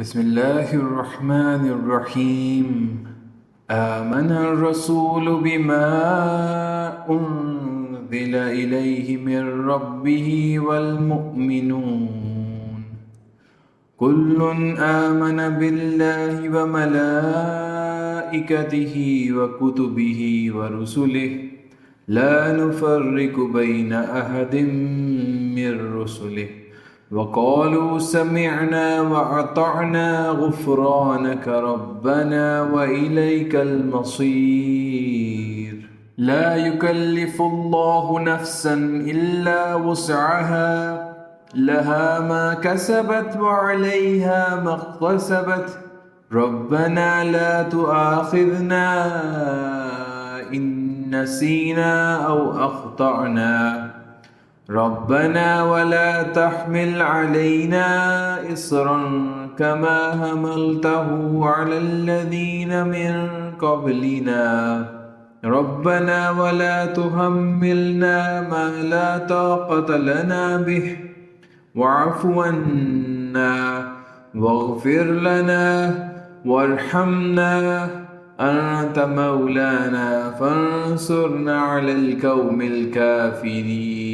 بسم الله الرحمن الرحيم. آمن الرسول بما أنزل إليه من ربه والمؤمنون كل آمن بالله وملائكته وكتبه ورسله لا نفرق بين أحد من رسله وقالوا سمعنا وأطعنا غفرانك ربنا وإليك المصير. لا يكلف الله نفسا إلا وسعها لها ما كسبت وعليها ما اكتسبت ربنا لا تؤاخذنا إن نسينا أو أخطأنا ربنا ولا تحمل علينا إصرا كما حملته على الذين من قبلنا ربنا ولا تحملنا ما لا طاقة لنا به واعف عنا واغفر لنا وارحمنا أنت مولانا فانصرنا على القوم الكافرين.